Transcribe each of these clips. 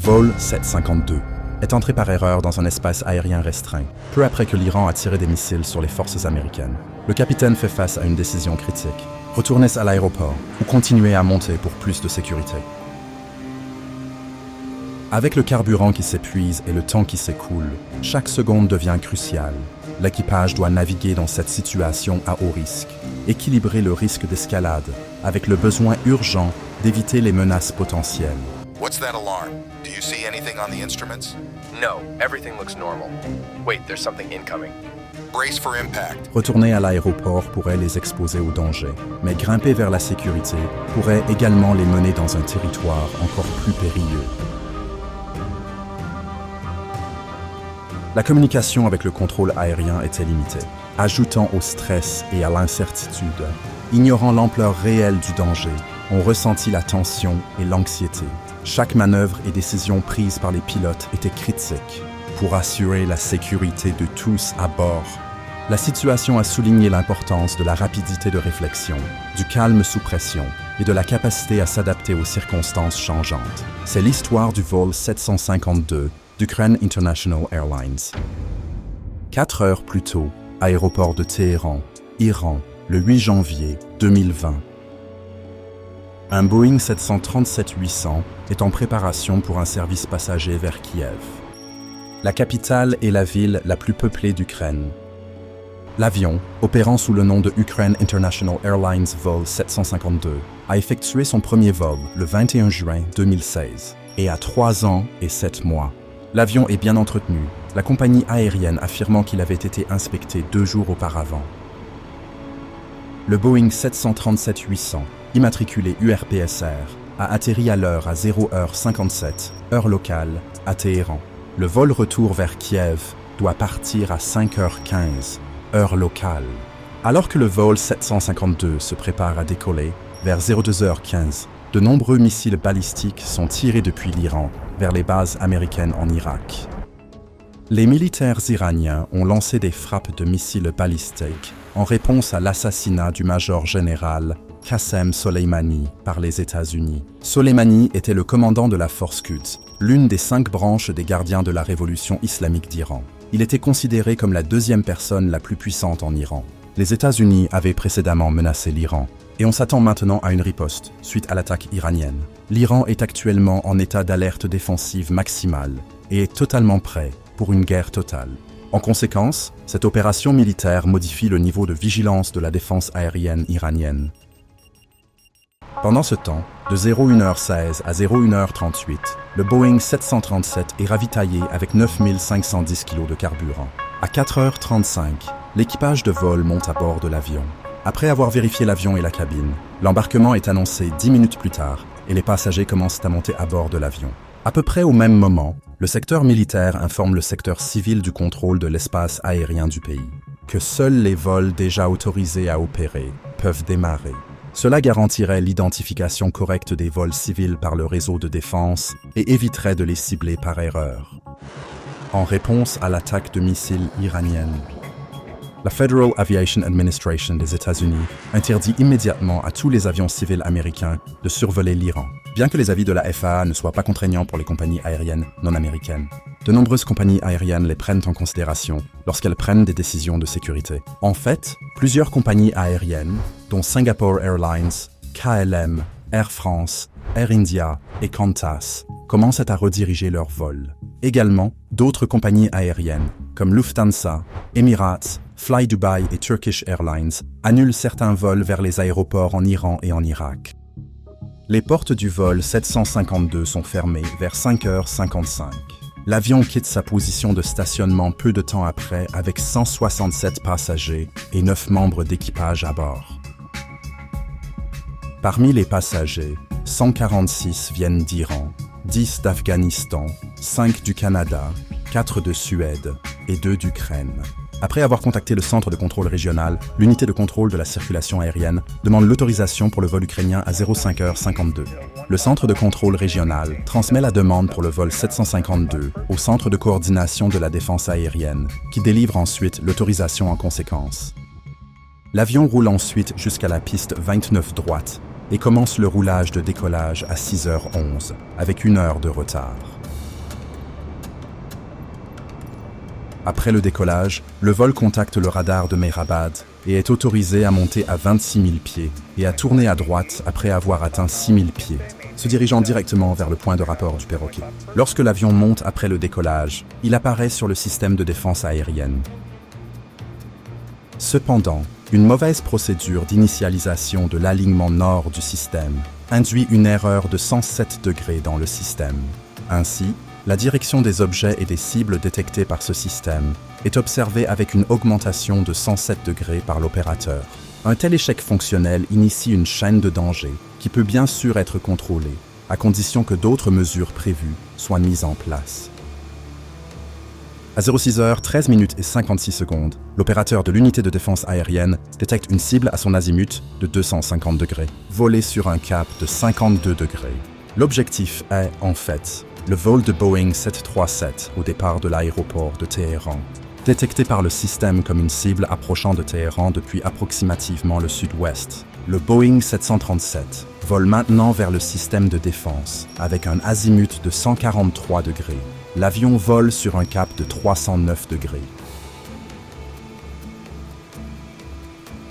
Vol 752 est entré par erreur dans un espace aérien restreint, peu après que l'Iran a tiré des missiles sur les forces américaines. Le capitaine fait face à une décision critique. Retourner à l'aéroport ou continuer à monter pour plus de sécurité. Avec le carburant qui s'épuise et le temps qui s'écoule, chaque seconde devient cruciale. L'équipage doit naviguer dans cette situation à haut risque, équilibrer le risque d'escalade avec le besoin urgent d'éviter les menaces potentielles. What's that alarm? Do you see anything on the instruments? No, everything looks normal. Wait, there's something incoming. Brace for impact. Retourner à l'aéroport pourrait les exposer au danger, mais grimper vers la sécurité pourrait également les mener dans un territoire encore plus périlleux. La communication avec le contrôle aérien était limitée, ajoutant au stress et à l'incertitude. Ignorant l'ampleur réelle du danger, on ressentit la tension et l'anxiété. Chaque manœuvre et décision prise par les pilotes était critique pour assurer la sécurité de tous à bord. La situation a souligné l'importance de la rapidité de réflexion, du calme sous pression et de la capacité à s'adapter aux circonstances changeantes. C'est l'histoire du vol 752 d'Ukraine International Airlines. 4 heures plus tôt, aéroport de Téhéran, Iran, le 8 janvier 2020. Un Boeing 737-800 est en préparation pour un service passager vers Kiev. La capitale est la ville la plus peuplée d'Ukraine. L'avion, opérant sous le nom de Ukraine International Airlines Vol 752, a effectué son premier vol le 21 juin 2016 et a 3 ans et 7 mois. L'avion est bien entretenu, la compagnie aérienne affirmant qu'il avait été inspecté 2 jours auparavant. Le Boeing 737-800, immatriculé URPSR, a atterri à l'heure à 0h57, heure locale, à Téhéran. Le vol retour vers Kiev doit partir à 5h15, heure locale. Alors que le vol 752 se prépare à décoller, vers 02h15, de nombreux missiles balistiques sont tirés depuis l'Iran vers les bases américaines en Irak. Les militaires iraniens ont lancé des frappes de missiles balistiques en réponse à l'assassinat du major général Qassem Soleimani par les États-Unis. Soleimani était le commandant de la Force Quds, l'une des 5 branches des gardiens de la révolution islamique d'Iran. Il était considéré comme la 2e personne la plus puissante en Iran. Les États-Unis avaient précédemment menacé l'Iran, et on s'attend maintenant à une riposte suite à l'attaque iranienne. L'Iran est actuellement en état d'alerte défensive maximale et est totalement prêt pour une guerre totale. En conséquence, cette opération militaire modifie le niveau de vigilance de la défense aérienne iranienne. Pendant ce temps, de 01h16 à 01h38, le Boeing 737 est ravitaillé avec 9510 kg de carburant. À 4h35, l'équipage de vol monte à bord de l'avion. Après avoir vérifié l'avion et la cabine, l'embarquement est annoncé 10 minutes plus tard et les passagers commencent à monter à bord de l'avion. À peu près au même moment, le secteur militaire informe le secteur civil du contrôle de l'espace aérien du pays, que seuls les vols déjà autorisés à opérer peuvent démarrer. Cela garantirait l'identification correcte des vols civils par le réseau de défense et éviterait de les cibler par erreur. En réponse à l'attaque de missiles iranienne, la Federal Aviation Administration des États-Unis interdit immédiatement à tous les avions civils américains de survoler l'Iran, bien que les avis de la FAA ne soient pas contraignants pour les compagnies aériennes non américaines. De nombreuses compagnies aériennes les prennent en considération lorsqu'elles prennent des décisions de sécurité. En fait, plusieurs compagnies aériennes, dont Singapore Airlines, KLM, Air France, Air India et Qantas, commencent à rediriger leurs vols. Également, d'autres compagnies aériennes, comme Lufthansa, Emirates, Fly Dubai et Turkish Airlines, annulent certains vols vers les aéroports en Iran et en Irak. Les portes du vol 752 sont fermées vers 5h55. L'avion quitte sa position de stationnement peu de temps après avec 167 passagers et 9 membres d'équipage à bord. Parmi les passagers, 146 viennent d'Iran, 10 d'Afghanistan, 5 du Canada, 4 de Suède et 2 d'Ukraine. Après avoir contacté le centre de contrôle régional, l'unité de contrôle de la circulation aérienne demande l'autorisation pour le vol ukrainien à 05h52. Le centre de contrôle régional transmet la demande pour le vol 752 au centre de coordination de la défense aérienne, qui délivre ensuite l'autorisation en conséquence. L'avion roule ensuite jusqu'à la piste 29 droite et commence le roulage de décollage à 6h11, avec 1 heure de retard. Après le décollage, le vol contacte le radar de Mehrabad et est autorisé à monter à 26 000 pieds et à tourner à droite après avoir atteint 6 000 pieds, se dirigeant directement vers le point de rapport du perroquet. Lorsque l'avion monte après le décollage, il apparaît sur le système de défense aérienne. Cependant, une mauvaise procédure d'initialisation de l'alignement nord du système induit une erreur de 107 degrés dans le système. Ainsi, la direction des objets et des cibles détectés par ce système est observée avec une augmentation de 107 degrés par l'opérateur. Un tel échec fonctionnel initie une chaîne de danger qui peut bien sûr être contrôlée, à condition que d'autres mesures prévues soient mises en place. À 06h, 13 minutes et 56 secondes, l'opérateur de l'unité de défense aérienne détecte une cible à son azimut de 250 degrés, volée sur un cap de 52 degrés. L'objectif est, en fait, le vol de Boeing 737 au départ de l'aéroport de Téhéran. Détecté par le système comme une cible approchant de Téhéran depuis approximativement le sud-ouest, le Boeing 737 vole maintenant vers le système de défense avec un azimut de 143 degrés. L'avion vole sur un cap de 309 degrés.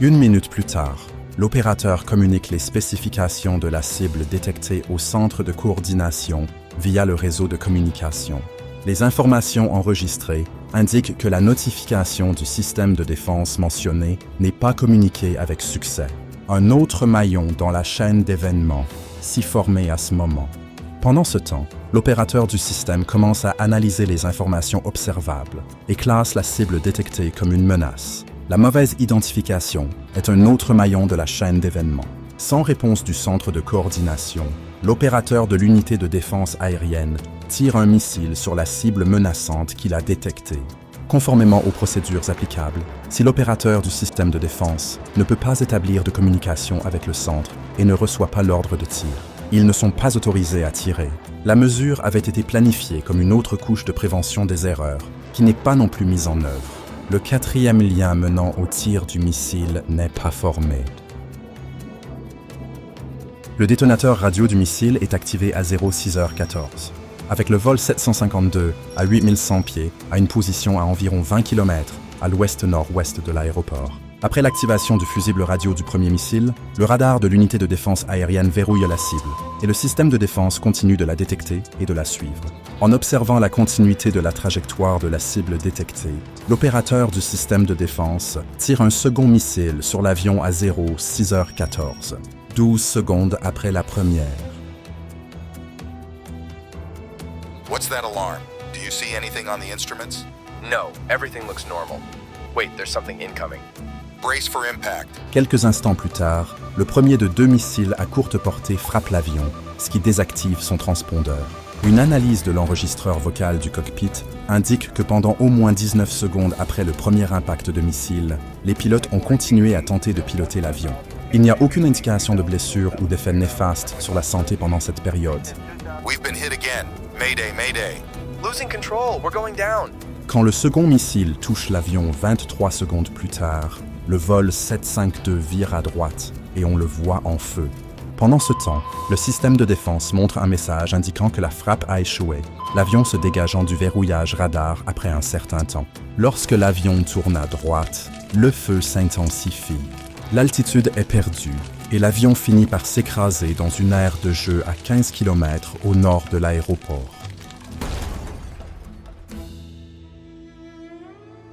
Une minute plus tard, l'opérateur communique les spécifications de la cible détectée au centre de coordination via le réseau de communication. Les informations enregistrées indiquent que la notification du système de défense mentionné n'est pas communiquée avec succès. Un autre maillon dans la chaîne d'événements s'y formait à ce moment. Pendant ce temps, l'opérateur du système commence à analyser les informations observables et classe la cible détectée comme une menace. La mauvaise identification est un autre maillon de la chaîne d'événements. Sans réponse du centre de coordination, l'opérateur de l'unité de défense aérienne tire un missile sur la cible menaçante qu'il a détectée. Conformément aux procédures applicables, si l'opérateur du système de défense ne peut pas établir de communication avec le centre et ne reçoit pas l'ordre de tir, ils ne sont pas autorisés à tirer. La mesure avait été planifiée comme une autre couche de prévention des erreurs, qui n'est pas non plus mise en œuvre. Le quatrième lien menant au tir du missile n'est pas formé. Le détonateur radio du missile est activé à 06h14. Avec le vol 752 à 8100 pieds, à une position à environ 20 km à l'ouest-nord-ouest de l'aéroport. Après l'activation du fusible radio du premier missile, le radar de l'unité de défense aérienne verrouille la cible et le système de défense continue de la détecter et de la suivre. En observant la continuité de la trajectoire de la cible détectée, l'opérateur du système de défense tire un second missile sur l'avion à 06h14, 12 secondes après la première. What's that alarm? Do you see anything on the instruments? No, everything looks normal. Wait, there's something incoming. Brace for impact. Quelques instants plus tard, le premier de 2 missiles à courte portée frappe l'avion, ce qui désactive son transpondeur. Une analyse de l'enregistreur vocal du cockpit indique que pendant au moins 19 secondes après le premier impact de missile, les pilotes ont continué à tenter de piloter l'avion. Il n'y a aucune indication de blessure ou d'effet néfaste sur la santé pendant cette période. We've been hit again. Mayday, mayday. Losing control, we're going down. Quand le second missile touche l'avion 23 secondes plus tard, le vol 752 vire à droite et on le voit en feu. Pendant ce temps, le système de défense montre un message indiquant que la frappe a échoué, l'avion se dégageant du verrouillage radar après un certain temps. Lorsque l'avion tourne à droite, le feu s'intensifie. L'altitude est perdue et l'avion finit par s'écraser dans une aire de jeu à 15 km au nord de l'aéroport.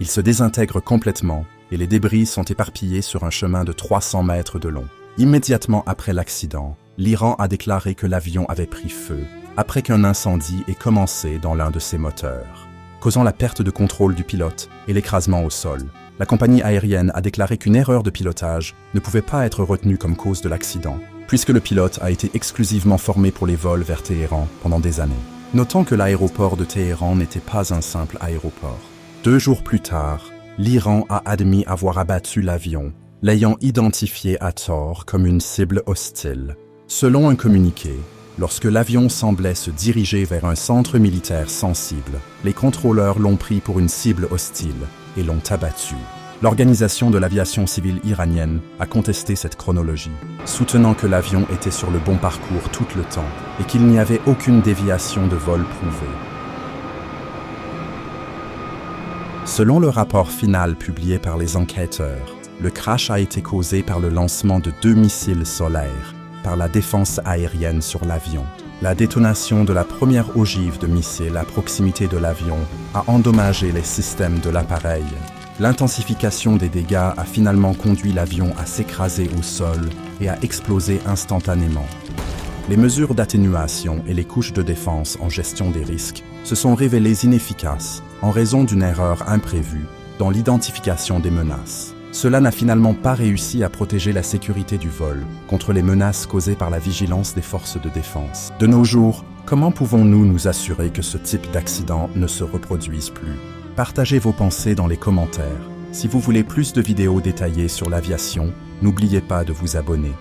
Il se désintègre complètement et les débris sont éparpillés sur un chemin de 300 mètres de long. Immédiatement après l'accident, l'Iran a déclaré que l'avion avait pris feu, après qu'un incendie ait commencé dans l'un de ses moteurs, causant la perte de contrôle du pilote et l'écrasement au sol. La compagnie aérienne a déclaré qu'une erreur de pilotage ne pouvait pas être retenue comme cause de l'accident, puisque le pilote a été exclusivement formé pour les vols vers Téhéran pendant des années. Notons que l'aéroport de Téhéran n'était pas un simple aéroport. 2 jours plus tard, l'Iran a admis avoir abattu l'avion, l'ayant identifié à tort comme une cible hostile. Selon un communiqué, lorsque l'avion semblait se diriger vers un centre militaire sensible, les contrôleurs l'ont pris pour une cible hostile et l'ont abattu. L'Organisation de l'aviation civile iranienne a contesté cette chronologie, soutenant que l'avion était sur le bon parcours tout le temps et qu'il n'y avait aucune déviation de vol prouvée. Selon le rapport final publié par les enquêteurs, le crash a été causé par le lancement de 2 missiles solaires par la défense aérienne sur l'avion. La détonation de la première ogive de missiles à proximité de l'avion a endommagé les systèmes de l'appareil. L'intensification des dégâts a finalement conduit l'avion à s'écraser au sol et à exploser instantanément. Les mesures d'atténuation et les couches de défense en gestion des risques se sont révélées inefficaces en raison d'une erreur imprévue dans l'identification des menaces. Cela n'a finalement pas réussi à protéger la sécurité du vol contre les menaces causées par la vigilance des forces de défense. De nos jours, comment pouvons-nous nous assurer que ce type d'accident ne se reproduise plus? Partagez vos pensées dans les commentaires. Si vous voulez plus de vidéos détaillées sur l'aviation, n'oubliez pas de vous abonner.